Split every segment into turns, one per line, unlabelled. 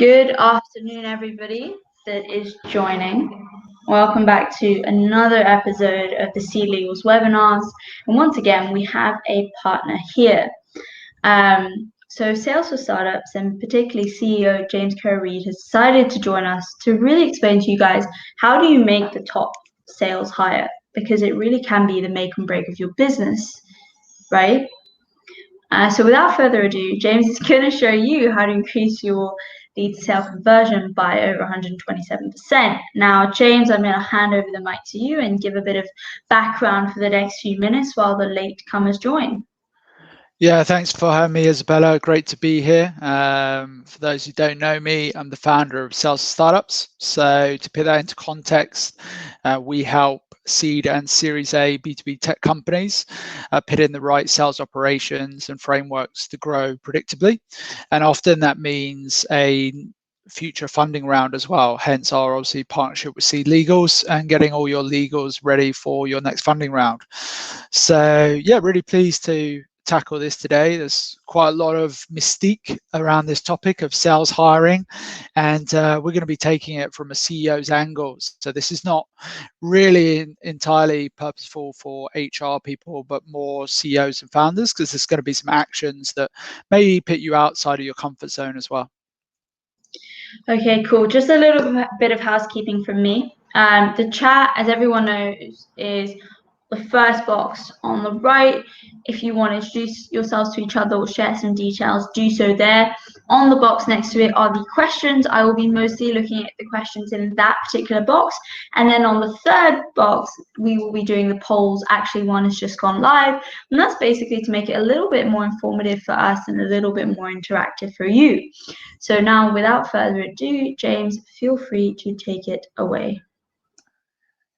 Good afternoon, everybody that is joining. Welcome back to another episode of the SeedLegals webinars. And once again, we have a partner here. So Sales for Startups, and particularly CEO James Kerr-Reid, has decided to join us to really explain to you guys, how do you make the top sales hire? Because it really can be the make and break of your business, right? So without further ado, James is going to show you how to increase your lead to sale conversion by over 127%. Now, James, I'm going to hand over the mic to you and give a bit of background for the next few minutes while the latecomers join.
Yeah, thanks for having me, Isabella. Great to be here. For those who don't know me, I'm the founder of Sales for Startups. So to put that into context, we help seed and Series A B2B tech companies put in the right sales operations and frameworks to grow predictably. And often that means a future funding round as well, hence our obviously partnership with SeedLegals and getting all your legals ready for your next funding round. So yeah, really pleased to tackle this today. There's quite a lot of mystique around this topic of sales hiring, and we're going to be taking it from a CEO's angle. So this is not really entirely purposeful for HR people, but more CEOs and founders, because there's going to be some actions that may put you outside of your comfort zone as well.
Okay, cool. Just a little bit of housekeeping from me. The chat, as everyone knows, is the first box on the right. If you want to introduce yourselves to each other or share some details, do so there. On the box next to it are the questions. I will be mostly looking at the questions in that particular box. And then on the third box, we will be doing the polls. Actually, one has just gone live. And that's basically to make it a little bit more informative for us and a little bit more interactive for you. So now, without further ado, James, feel free to take it away.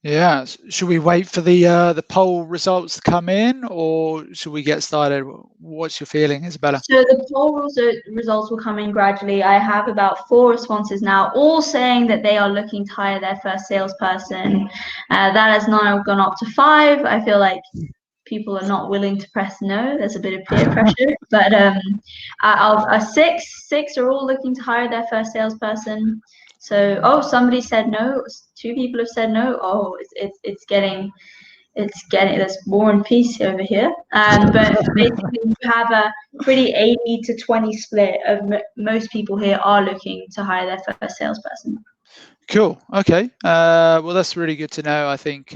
Yeah, should we wait for the poll results to come in, or should we get started? What's your feeling, Isabella?
So the poll results will come in gradually. I have about 4 responses now, all saying that they are looking to hire their first salesperson. That has now gone up to 5. I feel like people are not willing to press no. There's a bit of peer pressure, but six are all looking to hire their first salesperson. So, oh, somebody said no. 2 people have said no. Oh, it's getting there's War and Peace over here. But basically, you have a pretty 80 to 20 split of most people here are looking to hire their first salesperson.
Cool. Okay. Well, that's really good to know. I think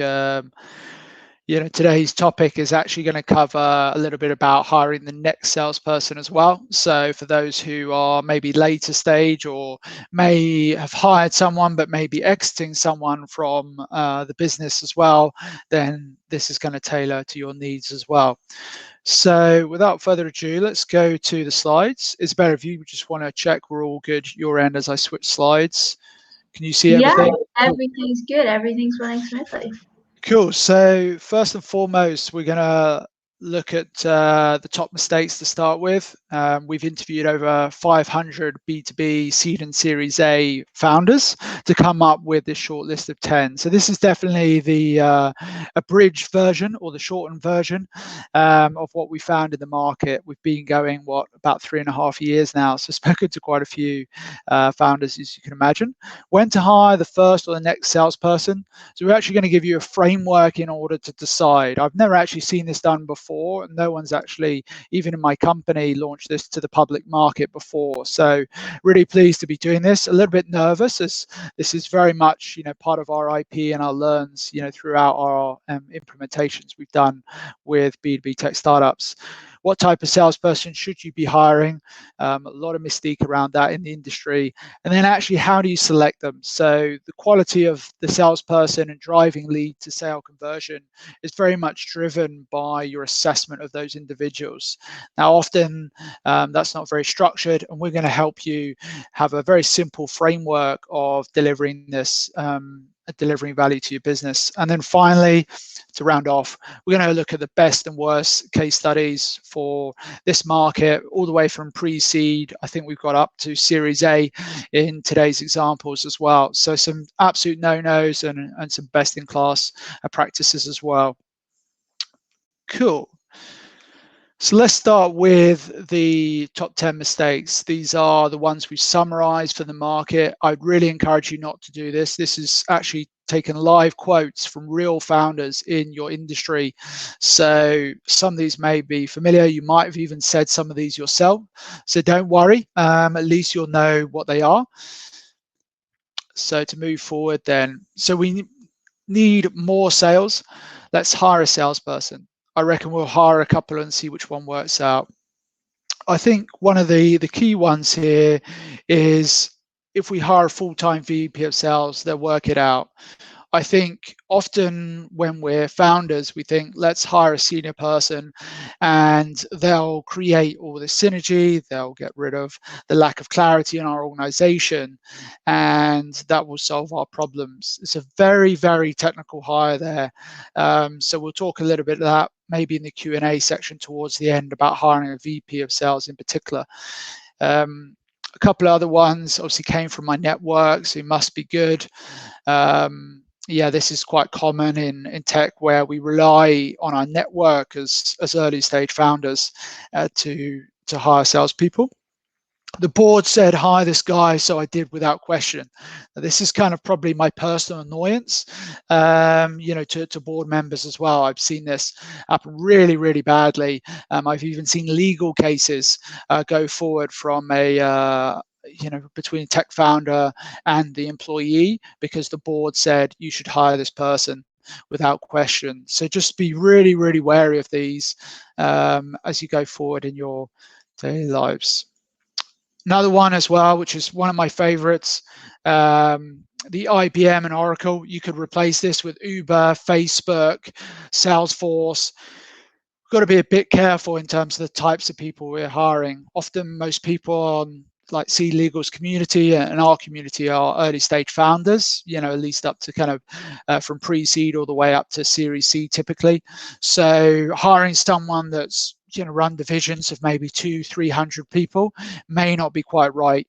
today's topic is actually going to cover a little bit about hiring the next salesperson as well. So for those who are maybe later stage or may have hired someone but maybe exiting someone from the business as well, then this is going to tailor to your needs as well. So without further ado, let's go to the slides. Isabella, if you just want to check we're all good your end as I switch slides. Can you see everything?
Yeah, everything's good. Everything's running smoothly.
Cool. So first and foremost, we're going to look at the top mistakes to start with. We've interviewed over 500 B2B seed and Series A founders to come up with this short list of 10. So this is definitely the abridged version or the shortened version of what we found in the market. We've been going, about 3.5 years now. So spoken to quite a few founders, as you can imagine. When to hire the first or the next salesperson. So we're actually going to give you a framework in order to decide. I've never actually seen this done before. No one's actually, even in my company, launched this to the public market before. So really pleased to be doing this. A little bit nervous, as this is very much, part of our IP and our learns, throughout our implementations we've done with B2B tech startups. What type of salesperson should you be hiring? A lot of mystique around that in the industry. And then actually, how do you select them? So the quality of the salesperson and driving lead to sale conversion is very much driven by your assessment of those individuals. Now, often that's not very structured, and we're going to help you have a very simple framework of delivering this, delivering value to your business. And then finally, to round off, we're going to look at the best and worst case studies for this market, all the way from pre-seed. I think we've got up to Series A in today's examples as well. So some absolute no-nos and some best-in-class practices as well. Cool. So let's start with the top 10 mistakes. These are the ones we summarized for the market. I'd really encourage you not to do this. This is actually taken live quotes from real founders in your industry. So some of these may be familiar. You might have even said some of these yourself. So don't worry, at least you'll know what they are. So to move forward then, so we need more sales. Let's hire a salesperson. I reckon we'll hire a couple and see which one works out. I think one of the key ones here is if we hire a full-time VP of sales, they'll work it out. I think often when we're founders, we think, let's hire a senior person and they'll create all the synergy, they'll get rid of the lack of clarity in our organization, and that will solve our problems. It's a very, very technical hire there. So we'll talk a little bit of that maybe in the Q&A section towards the end about hiring a VP of sales in particular. A couple of other ones obviously came from my network, so it must be good. Yeah, this is quite common in tech where we rely on our network as early stage founders to hire salespeople. The board said, hire this guy, so I did without question. Now, this is kind of probably my personal annoyance, to board members as well. I've seen this happen really, really badly. I've even seen legal cases go forward from between a tech founder and the employee because the board said you should hire this person without question. So just be really, really wary of these as you go forward in your daily lives. Another one as well, which is one of my favorites, the IBM and Oracle. You could replace this with Uber, Facebook, Salesforce. We've got to be a bit careful in terms of the types of people we're hiring. Often most people on like SeedLegals community and our community are early stage founders, at least up to kind of from pre-seed all the way up to Series C typically. So hiring someone that's run divisions of maybe 200-300 people may not be quite right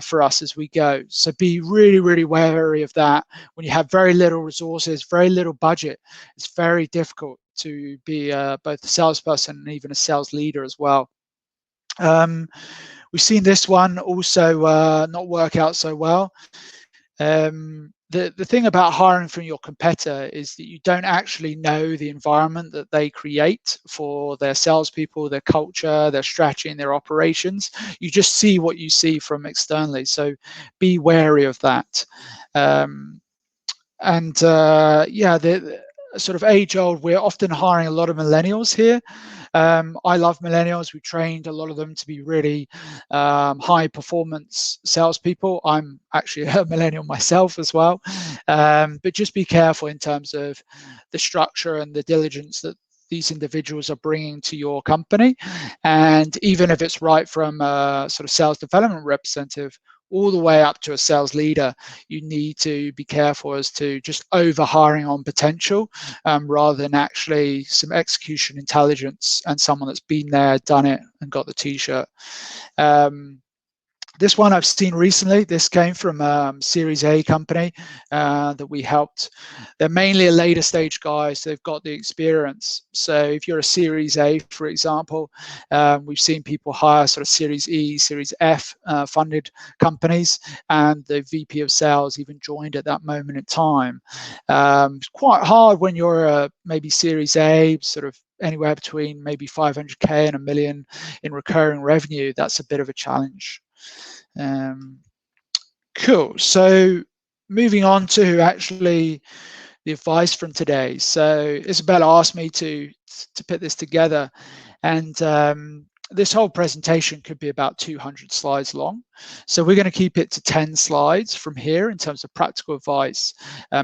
for us as we go. So be really, really wary of that. When you have very little resources, very little budget, it's very difficult to be both a salesperson and even a sales leader as well. We've seen this one also not work out so well. The thing about hiring from your competitor is that you don't actually know the environment that they create for their salespeople, their culture, their strategy, and their operations. You just see what you see from externally. So be wary of that. The sort of age-old, we're often hiring a lot of millennials here. I love millennials. We trained a lot of them to be really high-performance salespeople. I'm actually a millennial myself as well. But just be careful in terms of the structure and the diligence that these individuals are bringing to your company. And even if it's right from a sort of sales development representative all the way up to a sales leader, you need to be careful as to just over hiring on potential rather than actually some execution intelligence and someone that's been there, done it, and got the t-shirt. This one I've seen recently. This came from Series A company that we helped. They're mainly a later stage guy, so they've got the experience. So if you're a Series A, for example, we've seen people hire sort of Series E, Series F funded companies, and the VP of sales even joined at that moment in time. It's quite hard when you're maybe Series A, sort of anywhere between maybe 500K and $1 million in recurring revenue. That's a bit of a challenge. Cool. So moving on to actually the advice from today. So Isabella asked me to put this together, and this whole presentation could be about 200 slides long. So we're going to keep it to 10 slides from here in terms of practical advice,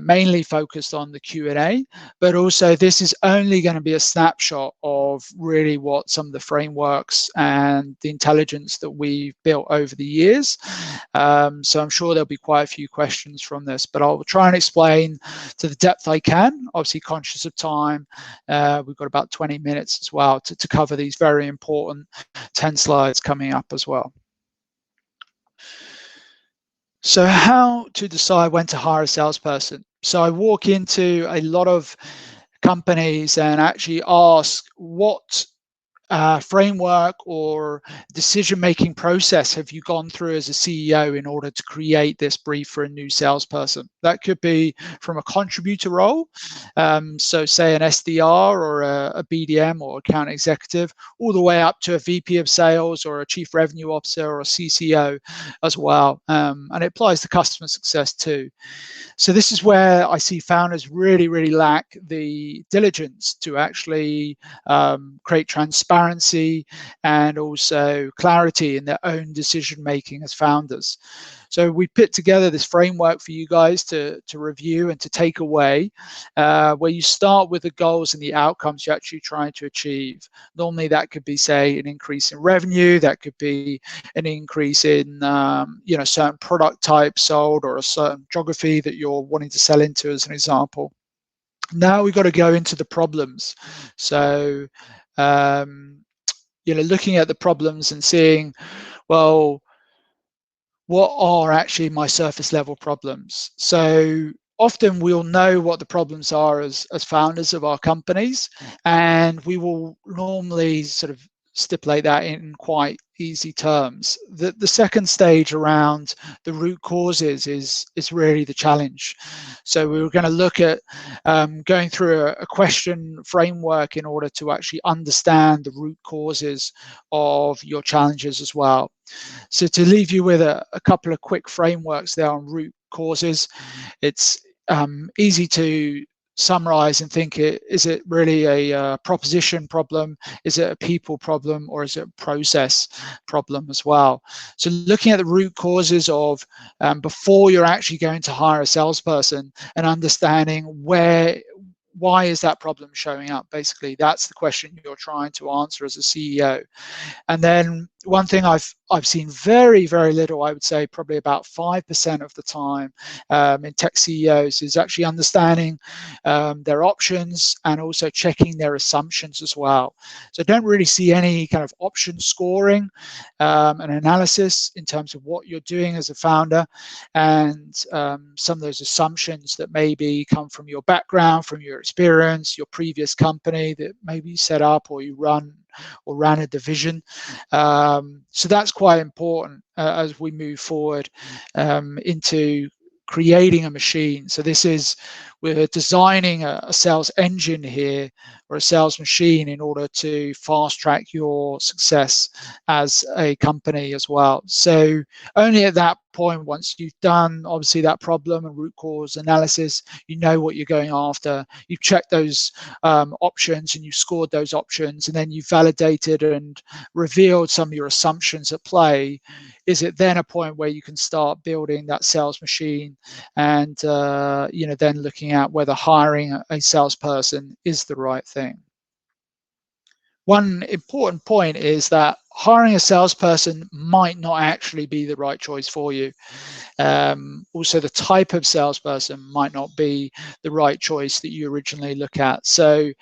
mainly focused on the Q&A, but also this is only going to be a snapshot of really what some of the frameworks and the intelligence that we've built over the years. So I'm sure there'll be quite a few questions from this, but I'll try and explain to the depth I can, obviously conscious of time. We've got about 20 minutes as well to cover these very important 10 slides coming up as well. So how to decide when to hire a salesperson? So I walk into a lot of companies and actually ask what framework or decision-making process have you gone through as a CEO in order to create this brief for a new salesperson? That could be from a contributor role, so say an SDR or a BDM or account executive, all the way up to a VP of sales or a chief revenue officer or a CCO as well. And it applies to customer success too. So this is where I see founders really lack the diligence to actually create transparency and also clarity in their own decision making as founders. So we put together this framework for you guys to review and to take away, where you start with the goals and the outcomes you're actually trying to achieve. Normally that could be, say, an increase in revenue, that could be an increase in certain product type sold or a certain geography that you're wanting to sell into, as an example. Now we've got to go into the problems. So looking at the problems and seeing, well, what are actually my surface level problems? So often we'll know what the problems are as founders of our companies, and we will normally sort of stipulate that in quite easy terms. The second stage around the root causes is really the challenge. So we were going to look at going through a question framework in order to actually understand the root causes of your challenges as well. So to leave you with a couple of quick frameworks there on root causes, it's easy to summarize and think, is it really a proposition problem? Is it a people problem? Or is it a process problem as well? So looking at the root causes of before you're actually going to hire a salesperson and understanding why is that problem showing up? Basically, that's the question you're trying to answer as a CEO. And then one thing I've seen very little, I would say probably about 5% of the time in tech CEOs, is actually understanding their options and also checking their assumptions as well. So I don't really see any kind of option scoring and analysis in terms of what you're doing as a founder, and some of those assumptions that maybe come from your background, from your experience, your previous company that maybe you set up or you ran a division. So that's quite important as we move forward into creating a machine. So we're designing a sales engine here, or a sales machine, in order to fast track your success as a company as well. So only at that point, once you've done obviously that problem and root cause analysis, you know what you're going after, you've checked those options and you've scored those options, and then you've validated and revealed some of your assumptions at play, is it then a point where you can start building that sales machine and then looking at whether hiring a salesperson is the right thing. One important point is that hiring a salesperson might not actually be the right choice for you. Also, the type of salesperson might not be the right choice that you originally look at. So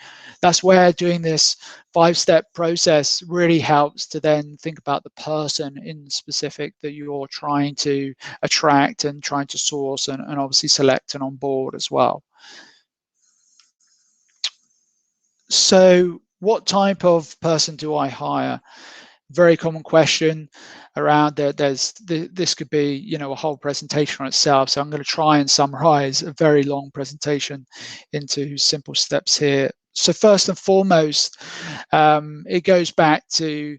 that's where doing this 5-step process really helps to then think about the person in specific that you're trying to attract and trying to source and obviously select and onboard as well. So what type of person do I hire? Very common question around there. This could be a whole presentation on itself, so I'm going to try and summarize a very long presentation into simple steps here. So first and foremost, it goes back to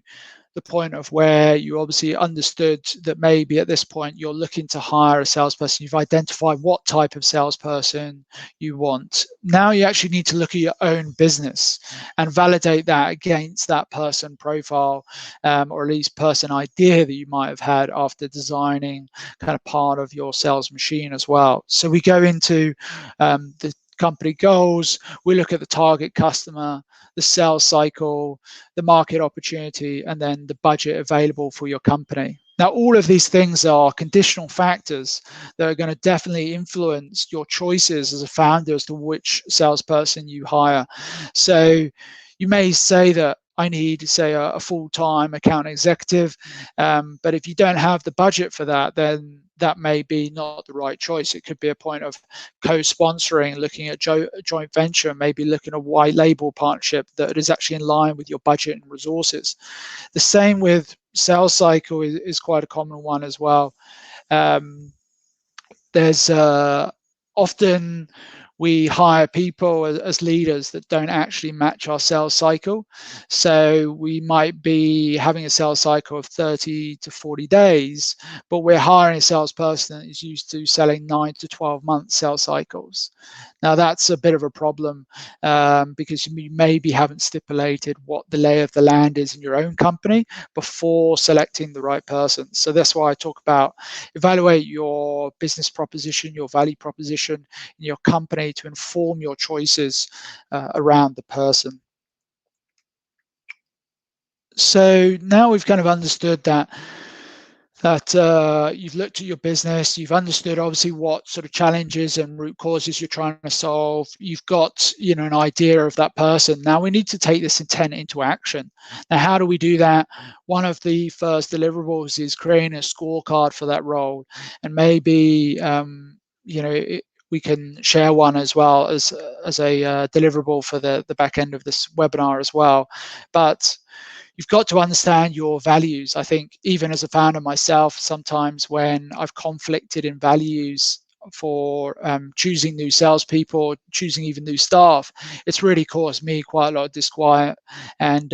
the point of where you obviously understood that maybe at this point you're looking to hire a salesperson. You've identified what type of salesperson you want. Now you actually need to look at your own business and validate that against that person profile, or at least person idea that you might have had after designing kind of part of your sales machine as well. So we go into the company goals, we look at the target customer, the sales cycle, the market opportunity, and then the budget available for your company. Now, all of these things are conditional factors that are going to definitely influence your choices as a founder as to which salesperson you hire. So you may say that I need, say, a full-time account executive, but if you don't have the budget for that, then that may be not the right choice. It could be a point of co-sponsoring, looking at joint venture, maybe looking at a white label partnership that is actually in line with your budget and resources. The same with sales cycle is quite a common one as well. There's often we hire people as leaders that don't actually match our sales cycle. So we might be having a sales cycle of 30 to 40 days, but we're hiring a salesperson that is used to selling 9 to 12 month sales cycles. Now that's a bit of a problem because you maybe haven't stipulated what the lay of the land is in your own company before selecting the right person. So that's why I talk about evaluate your business proposition, your value proposition in your company to inform your choices around the person. So now we've kind of understood that you've looked at your business, you've understood obviously what sort of challenges and root causes you're trying to solve. You've got, an idea of that person. Now we need to take this intent into action. Now, how do we do that? One of the first deliverables is creating a scorecard for that role, and maybe we can share one as well as a deliverable for the back end of this webinar as well. But you've got to understand your values. I think even as a founder myself, sometimes when I've conflicted in values for choosing new salespeople, choosing even new staff, it's really caused me quite a lot of disquiet and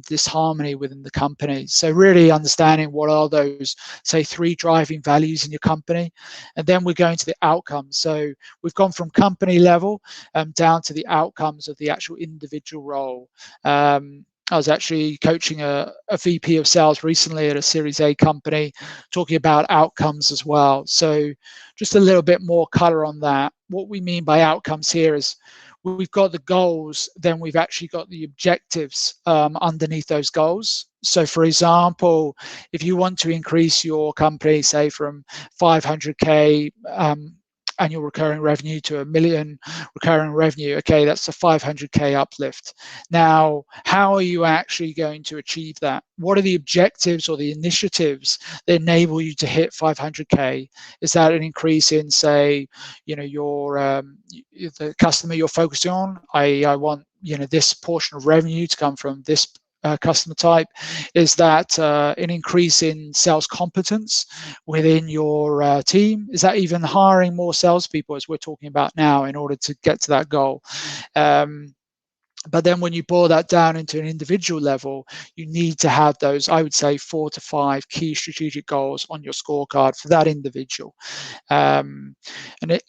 disharmony within the company. So really understanding what are those, say, 3 driving values in your company, and then we're going to the outcomes. So we've gone from company level down to the outcomes of the actual individual role. I was actually coaching a VP of sales recently at a Series A company, talking about outcomes as well. So just a little bit more color on that. What we mean by outcomes here is we've got the goals, then we've actually got the objectives underneath those goals. So for example, if you want to increase your company, say from 500K annual recurring revenue to $1 million recurring revenue, okay, that's a 500K uplift. Now, how are you actually going to achieve that? What are the objectives or the initiatives that enable you to hit 500K? Is that an increase in, say, your the customer you're focusing on? I want this portion of revenue to come from this customer type. Is that an increase in sales competence within your team? Is that even hiring more salespeople, as we're talking about now, in order to get to that goal? But then when you boil that down into an individual level, you need to have those, I would say, 4 to 5 key strategic goals on your scorecard for that individual. And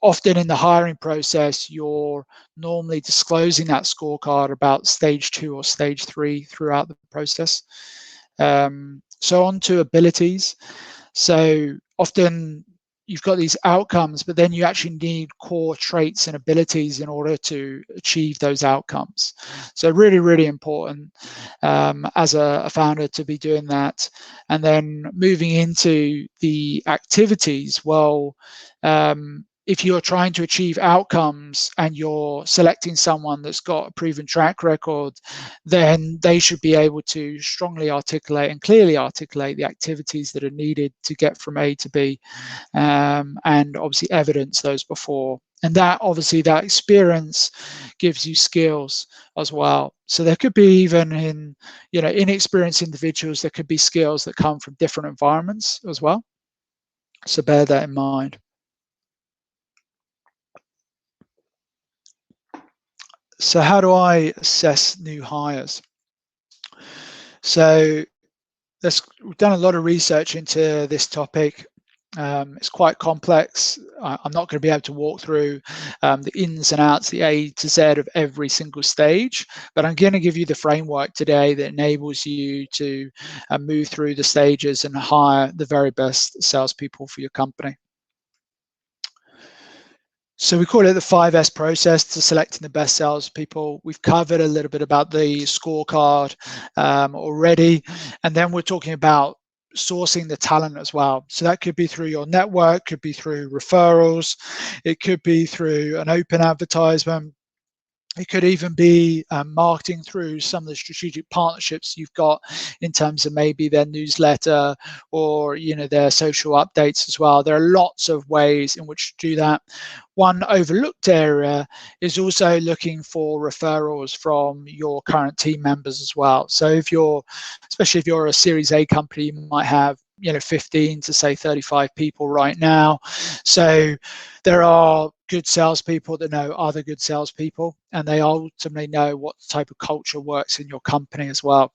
often in the hiring process, you're normally disclosing that scorecard about stage 2 or stage 3 throughout the process. So on to abilities. So often you've got these outcomes, but then you actually need core traits and abilities in order to achieve those outcomes. So really, really important as a founder to be doing that. And then moving into the activities, well, if you're trying to achieve outcomes and you're selecting someone that's got a proven track record, then they should be able to strongly articulate and clearly articulate the activities that are needed to get from A to B, and obviously evidence those before. And that obviously that experience gives you skills as well. So there could be even in inexperienced individuals, there could be skills that come from different environments as well. So bear that in mind. So how do I assess new hires? So we've done a lot of research into this topic. It's quite complex. I'm not going to be able to walk through the ins and outs, the A to Z of every single stage, but I'm going to give you the framework today that enables you to move through the stages and hire the very best salespeople for your company. So we call it the 5S process to selecting the best salespeople. We've covered a little bit about the scorecard already, and then we're talking about sourcing the talent as well. So that could be through your network, could be through referrals, it could be through an open advertisement, It could even be marketing through some of the strategic partnerships you've got in terms of maybe their newsletter or their social updates as well. There are lots of ways in which to do that. One overlooked area is also looking for referrals from your current team members as well. So especially if you're a Series A company, you might have 15 to say 35 people right now. So there are good salespeople that know other good salespeople, and they ultimately know what type of culture works in your company as well.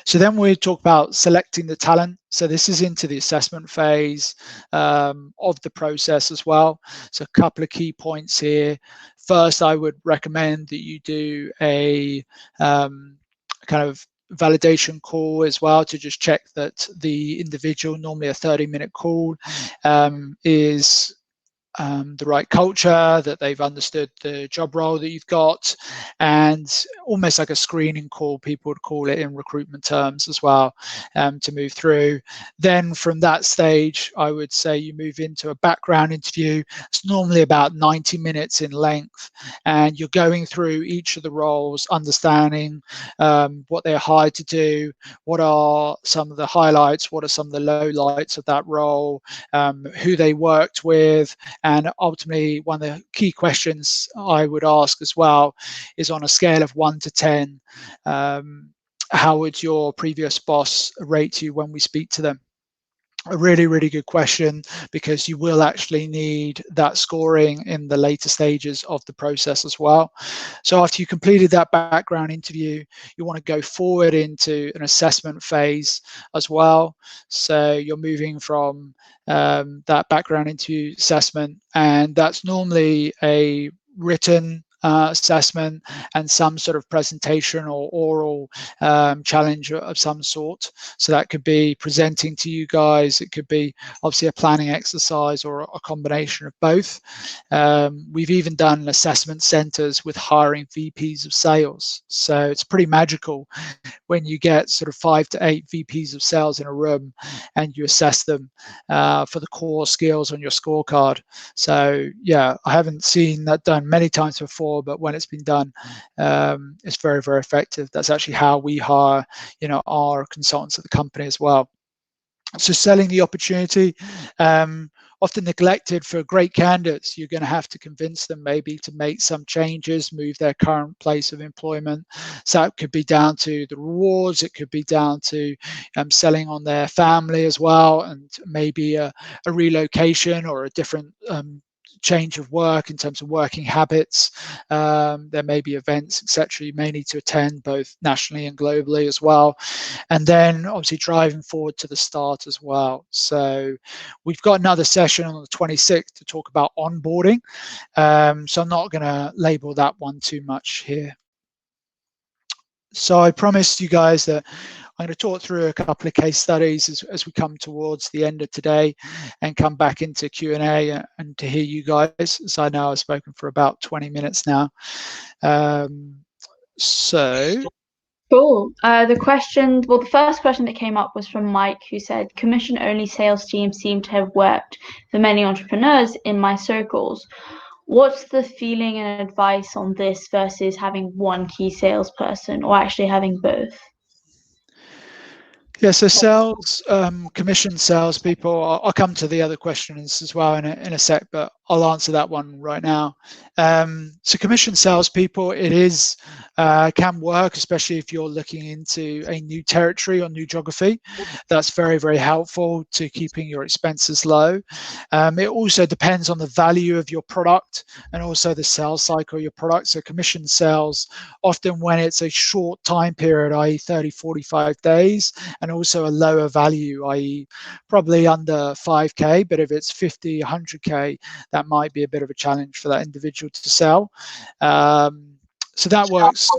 So then we talk about selecting the talent. So this is into the assessment phase of the process as well. So a couple of key points here. First, I would recommend that you do a kind of validation call as well to just check that the individual, normally a 30-minute call, is the right culture, that they've understood the job role that you've got, and almost like a screening call, people would call it in recruitment terms as well, to move through. Then from that stage, I would say you move into a background interview. It's normally about 90 minutes in length, and you're going through each of the roles, understanding what they're hired to do, what are some of the highlights, what are some of the lowlights of that role, who they worked with. And ultimately, one of the key questions I would ask as well is, on a scale of 1 to 10, how would your previous boss rate you when we speak to them? A really, really good question, because you will actually need that scoring in the later stages of the process as well. So after you completed that background interview, you want to go forward into an assessment phase as well. So you're moving from that background interview assessment, and that's normally a written assessment and some sort of presentation or oral challenge of some sort. So that could be presenting to you guys. It could be obviously a planning exercise or a combination of both. We've even done assessment centers with hiring VPs of sales. So it's pretty magical when you get sort of 5 to 8 VPs of sales in a room and you assess them for the core skills on your scorecard. So yeah, I haven't seen that done many times before, but when it's been done, it's very, very effective. That's actually how we hire, our consultants at the company as well. So selling the opportunity, often neglected for great candidates. You're going to have to convince them maybe to make some changes, move their current place of employment. So it could be down to the rewards. It could be down to selling on their family as well, and maybe a relocation or a different change of work in terms of working habits. There may be events, etc. You may need to attend both nationally and globally as well. And then obviously driving forward to the start as well. So we've got another session on the 26th to talk about onboarding. So I'm not going to label that one too much here. So I promised you guys that I'm going to talk through a couple of case studies as we come towards the end of today, and come back into Q&A and to hear you guys, as I know I've spoken for about 20 minutes now. So
cool. The first question that came up was from Mike, who said, commission-only sales teams seem to have worked for many entrepreneurs in my circles. What's the feeling and advice on this versus having one key salesperson, or actually having both?
Yeah, so sales, commission salespeople, I'll come to the other questions as well in a sec, but I'll answer that one right now. So commission salespeople, it is can work, especially if you're looking into a new territory or new geography. That's very, very helpful to keeping your expenses low. It also depends on the value of your product and also the sales cycle of your product. So commission sales, often when it's a short time period, i.e. 30, 45 days, and also a lower value, i.e. probably under 5K, but if it's 50, 100K, that might be a bit of a challenge for that individual to sell. So that works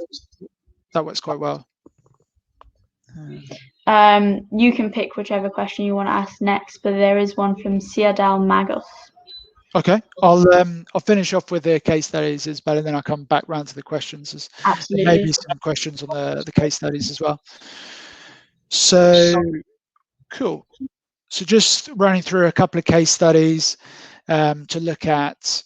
quite well.
You can pick whichever question you want to ask next, but there is one from Siadal Magos.
Okay, I'll finish off with the case studies, Isabel, and then I'll come back round to the questions.
Absolutely.
There may be some questions on the case studies as well. So cool. So just running through a couple of case studies to look at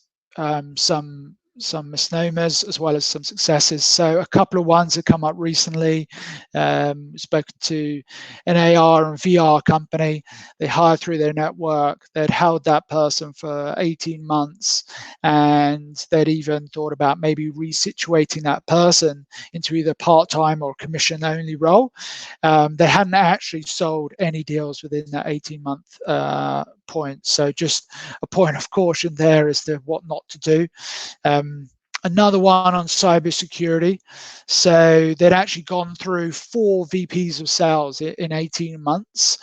some misnomers as well as some successes. So a couple of ones that come up recently. Spoken to an AR and VR company. They hired through their network. They'd held that person for 18 months, and they'd even thought about maybe resituating that person into either part-time or commission-only role. They hadn't actually sold any deals within that 18-month point. So just a point of caution there as to what not to do. Another one on cybersecurity. So they'd actually gone through 4 VPs of sales in 18 months.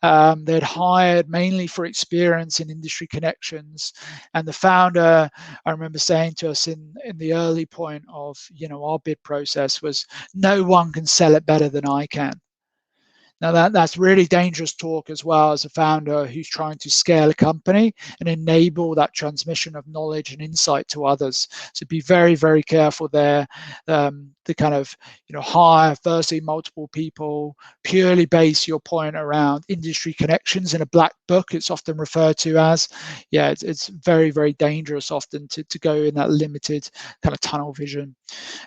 They'd hired mainly for experience in industry connections. And the founder, I remember saying to us in the early point of our bid process was, no one can sell it better than I can. Now that's really dangerous talk as well as a founder who's trying to scale a company and enable that transmission of knowledge and insight to others. So be very, very careful there. The kind of hire firstly multiple people, purely base your point around industry connections in a black book. It's often referred to as, it's very, very dangerous often to go in that limited kind of tunnel vision.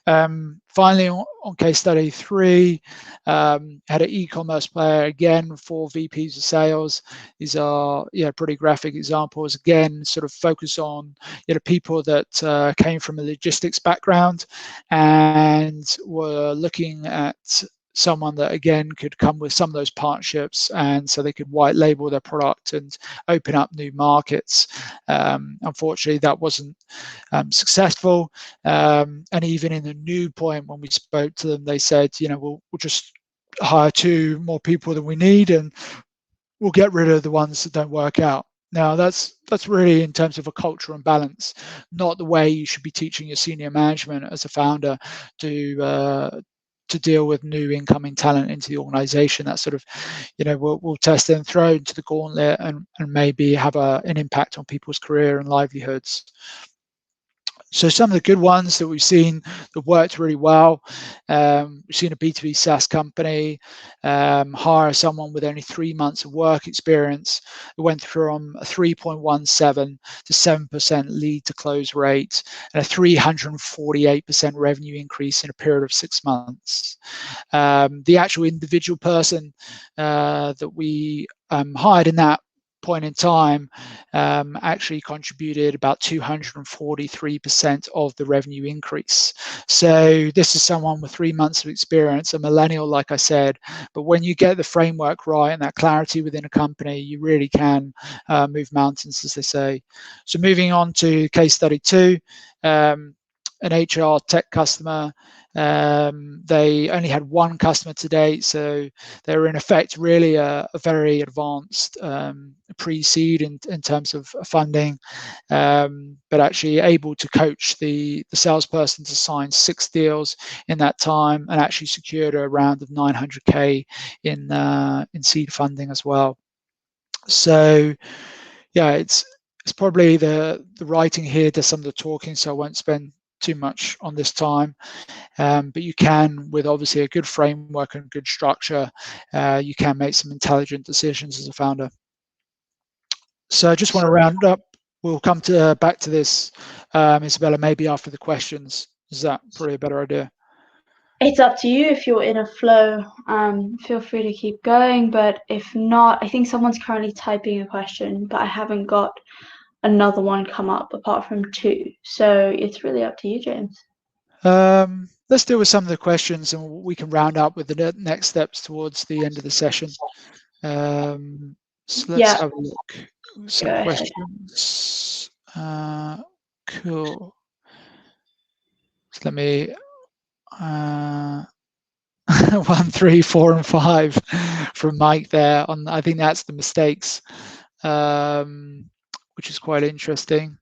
Finally, on case study 3, had an e-commerce player, again, 4 VPs of sales. These are pretty graphic examples. Again, sort of focus on people that came from a logistics background and were looking at someone that again could come with some of those partnerships, and so they could white label their product and open up new markets. Unfortunately, that wasn't successful, and even in the new point when we spoke to them, they said, we'll just hire 2 more people than we need, and we'll get rid of the ones that don't work out. Now that's really in terms of a culture and balance, not the way you should be teaching your senior management as a founder to deal with new incoming talent into the organization. That sort of, we'll test and throw into the gauntlet and maybe have an impact on people's career and livelihoods. So some of the good ones that we've seen that worked really well, we've seen a B2B SaaS company hire someone with only 3 months of work experience. It went from a 3.17 to 7% lead to close rate and a 348% revenue increase in a period of 6 months. The actual individual person that we hired in that point in time actually contributed about 243% of the revenue increase. So this is someone with 3 months of experience, a millennial, like I said. But when you get the framework right and that clarity within a company, you really can move mountains, as they say. So moving on to case study 2, an HR tech customer. They only had 1 customer to date, so they were in effect really a very advanced pre-seed in terms of funding, but actually able to coach the salesperson to sign 6 deals in that time, and actually secured a round of 900K in seed funding as well. So it's probably the writing here does some of the talking, so I won't spend too much on this time, but you can, with obviously a good framework and good structure, you can make some intelligent decisions as a founder. So I just want to round up. We'll come back to this, Isabella, maybe after the questions. Is that probably a better idea?
It's up to you. If you're in a flow, feel free to keep going, but if not, I think someone's currently typing a question, but I haven't got another one come up apart from 2, so it's really up to you, James.
Let's deal with some of the questions, and we can round up with the next steps towards the end of the session. So let's have a look. Some questions. Cool. So let me 1, 3, 4, and 5 from Mike there. I think that's the mistakes, which is quite interesting.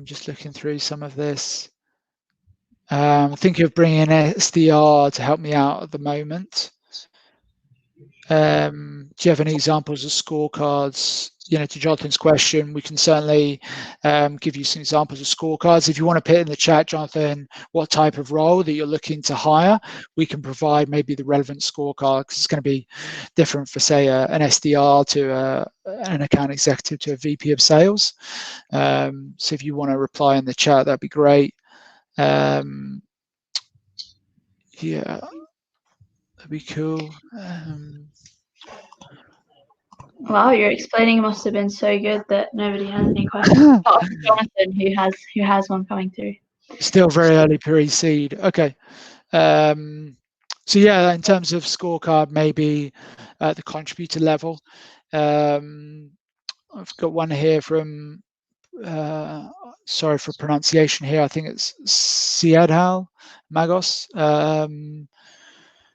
Just looking through some of this. Thinking of bringing in SDR to help me out at the moment. Do you have any examples of scorecards to Jonathan's question, we can certainly give you some examples of scorecards. If you want to put in the chat, Jonathan, what type of role that you're looking to hire, we can provide maybe the relevant scorecard, because it's going to be different for, say, an SDR to an account executive to a VP of sales. So if you want to reply in the chat, that'd be great. Yeah, that'd be cool.
Wow, your explaining must have been so good that nobody has any questions apart from Jonathan, who has one coming through.
Still very early pre-seed. Okay. So yeah, in terms of scorecard, maybe at the contributor level. I've got one here from, sorry for pronunciation here, I think it's Siadhal Magos.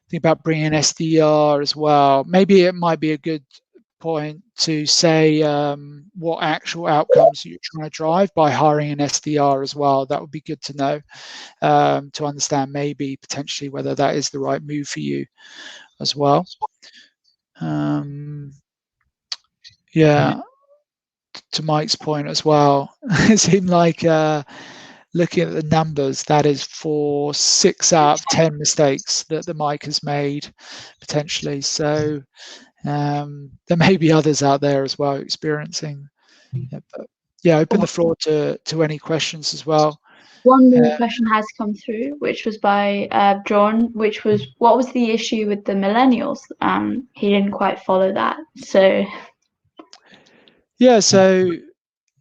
Think about bringing an SDR as well. Maybe it might be a good point to say what actual outcomes you're trying to drive by hiring an SDR as well. That would be good to know, to understand maybe potentially whether that is the right move for you as well. Yeah, to Mike's point as well, it seemed like looking at the numbers, that is for 6 out of 10 mistakes that the Mike has made potentially. So there may be others out there as well experiencing. But yeah, open the floor to any questions as well.
One more question has come through, which was by John, which was, what was the issue with the millennials? He didn't quite follow that. So
yeah, so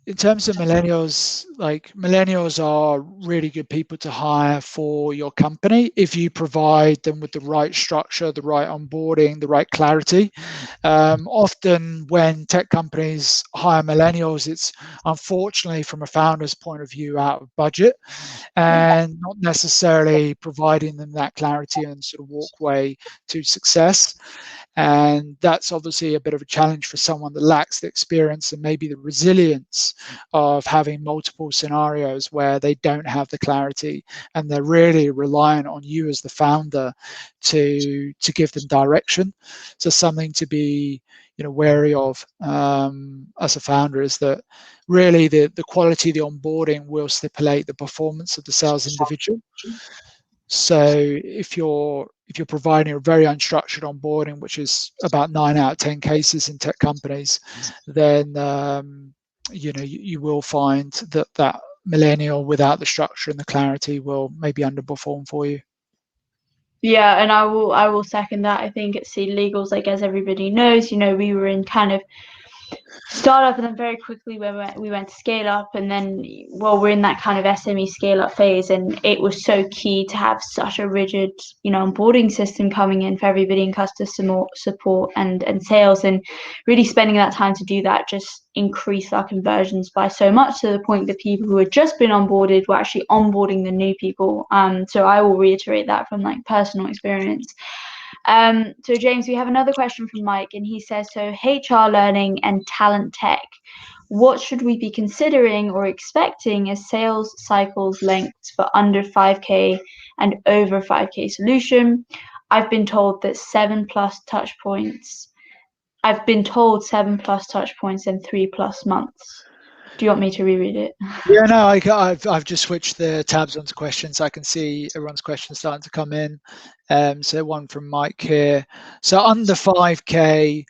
in terms of millennials, like millennials are really good people to hire for your company if you provide them with the right structure, the right onboarding, the right clarity. Often when tech companies hire millennials, it's unfortunately from a founder's point of view out of budget and not necessarily providing them that clarity and sort of walkway to success. And that's obviously a bit of a challenge for someone that lacks the experience and maybe the resilience of having multiple scenarios where they don't have the clarity and they're really reliant on you as the founder to give them direction. So something to be wary of as a founder is that really the quality of the onboarding will stipulate the performance of the sales individual. So if you're providing a very unstructured onboarding, which is about 9 out of 10 cases in tech companies, then you will find that millennial without the structure and the clarity will maybe underperform for you.
Yeah, and I will second that. I think at SeedLegals, like as everybody knows, we were in kind of startup, and then very quickly we went to scale up, and then we're in that kind of SME scale up phase, and it was so key to have such a rigid onboarding system coming in for everybody in customer support and sales, and really spending that time to do that just increased our conversions by so much, to the point that people who had just been onboarded were actually onboarding the new people. So I will reiterate that from like personal experience. So James, we have another question from Mike, and he says, so HR learning and talent tech, what should we be considering or expecting as sales cycles lengths for under 5K and over 5K solution? I've been told 7+ touch points and 3+ months. Do you want me to reread it?
Yeah, no, I've just switched the tabs onto questions. I can see everyone's questions starting to come in. So one from Mike here. So under 5K,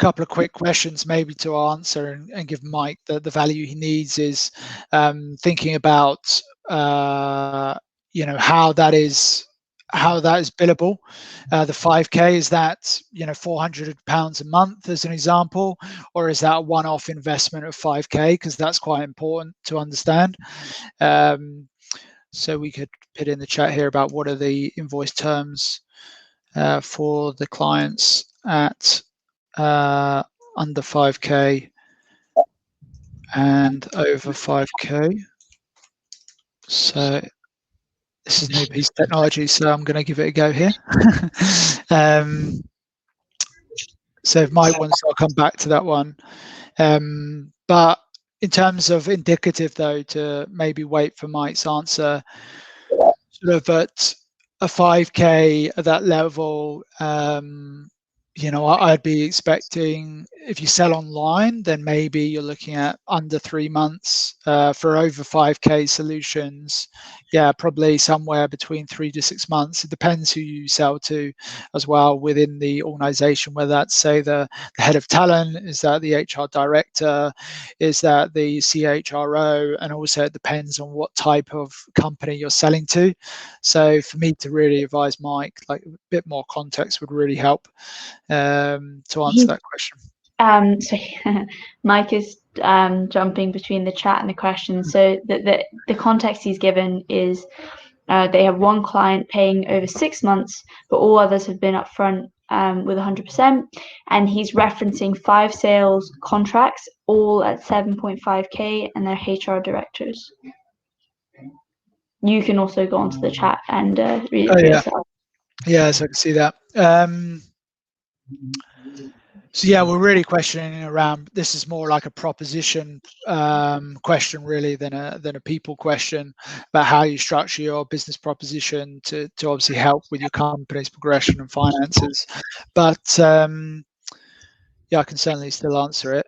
couple of quick questions maybe to answer and give Mike the value he needs is thinking about how that is billable. The 5K, is that £400 a month as an example, or is that a one-off investment of 5K? Because that's quite important to understand. So we could put in the chat here about what are the invoice terms for the clients at under 5K and over 5K. So this is new piece of technology, so I'm going to give it a go here. So if Mike wants, I'll come back to that one. But in terms of indicative, though, to maybe wait for Mike's answer, sort of at a 5K at that level, I'd be expecting, if you sell online, then maybe you're looking at under 3 months. For over 5K solutions, yeah, probably somewhere between 3 to 6 months. It depends who you sell to as well within the organization, whether that's, say, the head of talent, is that the HR director, is that the CHRO, and also it depends on what type of company you're selling to. So for me to really advise Mike, like a bit more context would really help to answer that question.
So Mike is jumping between the chat and the questions. So the context he's given is they have one client paying over 6 months, but all others have been upfront with 100%. And he's referencing 5 sales contracts, all at 7.5K, and they're HR directors. You can also go onto the chat and read it for yourself.
Yeah, so I can see that. So yeah, we're really questioning around. This is more like a proposition question, really, than a people question about how you structure your business proposition to obviously help with your company's progression and finances. But yeah, I can certainly still answer it.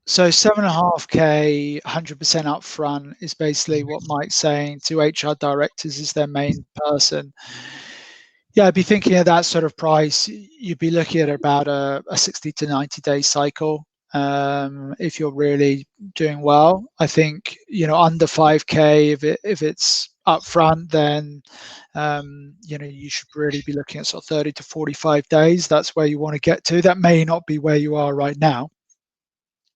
So 7.5K, 100% upfront is basically what Mike's saying to HR directors is their main person. Yeah, I'd be thinking of that sort of price. You'd be looking at about a 60 to 90 day cycle if you're really doing well. I think under 5K, if it's upfront, then you should really be looking at sort of 30 to 45 days. That's where you want to get to. That may not be where you are right now,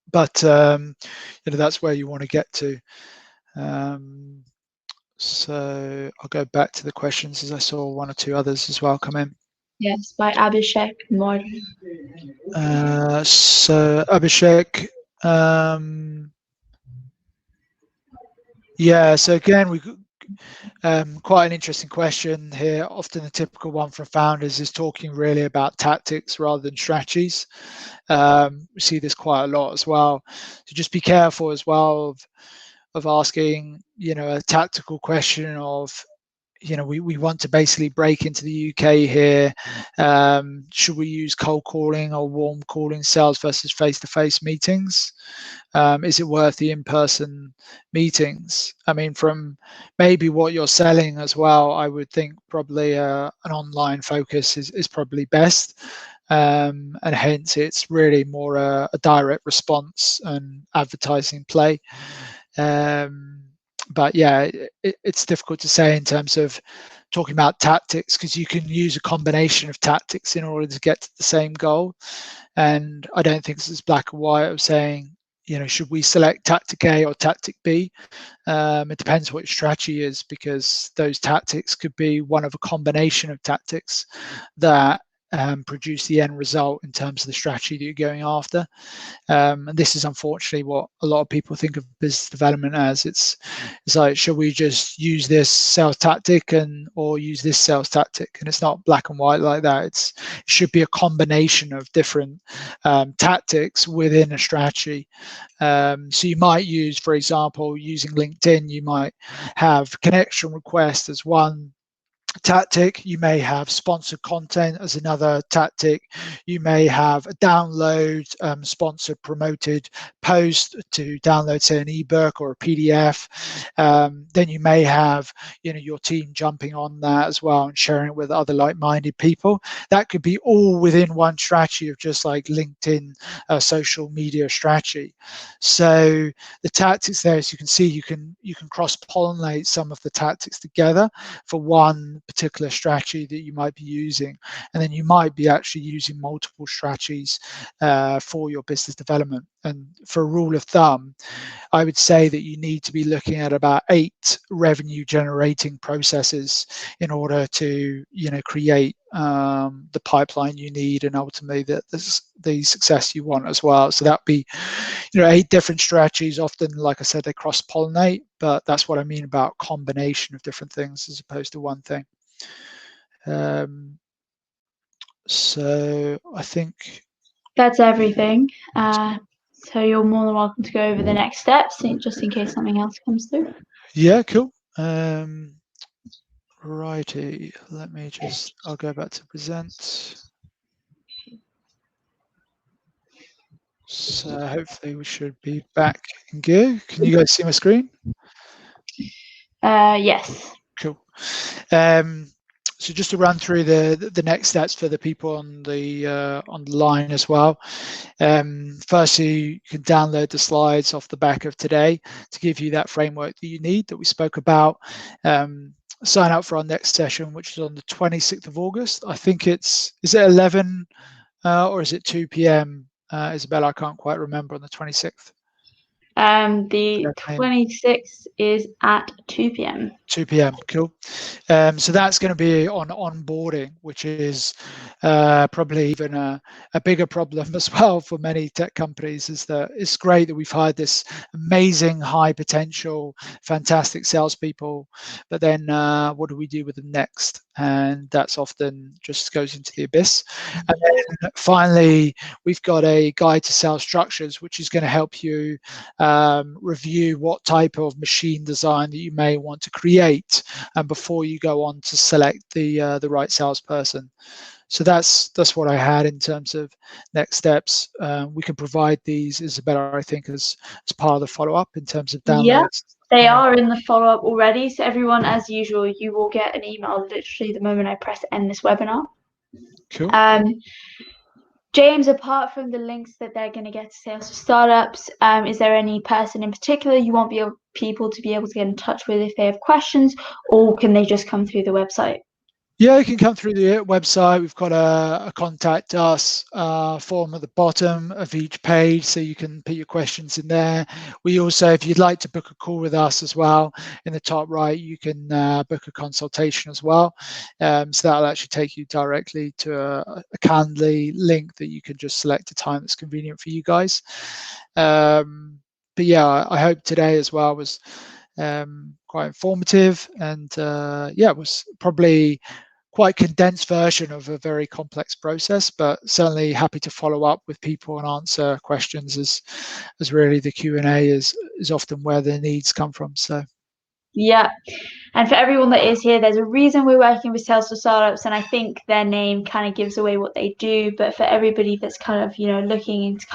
but that's where you want to get to. So I'll go back to the questions as I saw one or two others as well come in.
Yes, by Abhishek Moore.
So Abhishek, yeah. So again, we quite an interesting question here. Often the typical one from founders is talking really about tactics rather than strategies. We see this quite a lot as well. So just be careful as well of asking, a tactical question of, we want to basically break into the UK here. Should we use cold calling or warm calling sales versus face-to-face meetings? Is it worth the in-person meetings? I mean, from maybe what you're selling as well, I would think probably an online focus is probably best. And hence it's really more a direct response and advertising play. But yeah, it's difficult to say in terms of talking about tactics, because you can use a combination of tactics in order to get to the same goal. And I don't think this is black and white of saying, should we select tactic A or tactic B? It depends what your strategy is, because those tactics could be one of a combination of tactics that produce the end result in terms of the strategy that you're going after. And this is unfortunately what a lot of people think of business development as. It's like, should we just use this sales tactic or use this sales tactic? And it's not black and white like that. It should be a combination of different tactics within a strategy. So you might use, for example, using LinkedIn, you might have connection requests as one tactic. You may have sponsored content as another tactic. You may have a download sponsored promoted post to download, say, an ebook or a PDF. Then you may have your team jumping on that as well and sharing it with other like-minded people. That could be all within one strategy of just like LinkedIn social media strategy. So the tactics there, as you can see, you can cross-pollinate some of the tactics together for one particular strategy that you might be using, and then you might be actually using multiple strategies for your business development. And for a rule of thumb, I would say that you need to be looking at about 8 revenue generating processes in order to create the pipeline you need and ultimately the success you want as well. So that'd be 8 different strategies. Often, like I said, they cross-pollinate, but that's what I mean about combination of different things as opposed to one thing. So I think
that's everything. So you're more than welcome to go over the next steps, just in case something else comes through.
Yeah, cool. Righty, I'll go back to present. So hopefully we should be back in gear. Can you guys see my screen?
Yes.
Cool. So just to run through the next steps for the people on the line as well. Firstly, you can download the slides off the back of today to give you that framework that you need that we spoke about. Sign up for our next session, which is on the 26th of August. I think is it 11 or is it 2 p.m.? Isabella, I can't quite remember on the 26th.
The 26th is at 2 p.m.
2 p.m. Cool. So that's going to be on onboarding, which is probably even a bigger problem as well for many tech companies. Is that it's great that we've hired this amazing, high potential, fantastic salespeople, but then what do we do with them next? And that's often just goes into the abyss. And then finally, we've got a guide to sales structures, which is going to help you review what type of machine design that you may want to create, and before you go on to select the right salesperson. So that's what I had in terms of next steps. We can provide these, Isabella, I think, as part of the follow-up in terms of downloads.
Yeah, they are in the follow-up already. So everyone, as usual, you will get an email literally the moment I press end this webinar.
Cool.
James, apart from the links that they're going to get to Sales for Startups, is there any person in particular you want people to be able to get in touch with if they have questions, or can they just come through the website?
Yeah, you can come through the website. We've got a contact us form at the bottom of each page, so you can put your questions in there. We also, if you'd like to book a call with us as well, in the top right, you can book a consultation as well. So that'll actually take you directly to a Calendly link that you can just select a time that's convenient for you guys. But yeah, I hope today as well was quite informative, and yeah, it was probably quite condensed version of a very complex process, but certainly happy to follow up with people and answer questions, as really the Q&A is often where the needs come from. So
yeah, and for everyone that is here, there's a reason we're working with Sales for Startups, and I think their name kind of gives away what they do. But for everybody that's kind of looking to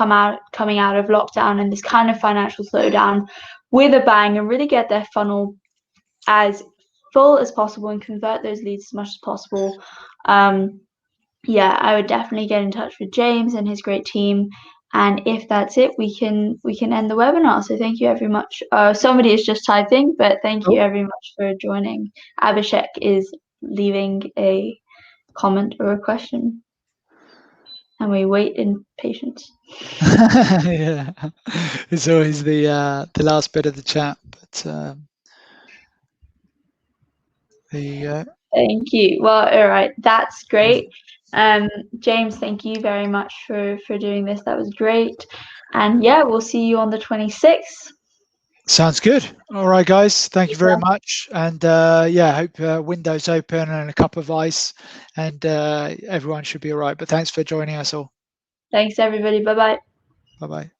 coming out of lockdown and this kind of financial slowdown with a bang and really get their funnel as full as possible and convert those leads as much as possible, yeah, I would definitely get in touch with James and his great team. And if that's it, we can end the webinar. So thank you very much. Somebody is just typing, but thank you very much for joining. Abhishek is leaving a comment or a question, and we wait in patience.
yeah, it's always the last bit of the chat, but there you go.
Thank you. Well, all right, that's great. James, thank you very much for doing this. That was great. And yeah, we'll see you on the 26th.
Sounds good. All right, guys. Thank you very much. And yeah, I hope windows open and a cup of ice, and everyone should be all right. But thanks for joining us all.
Thanks, everybody. Bye-bye.
Bye-bye.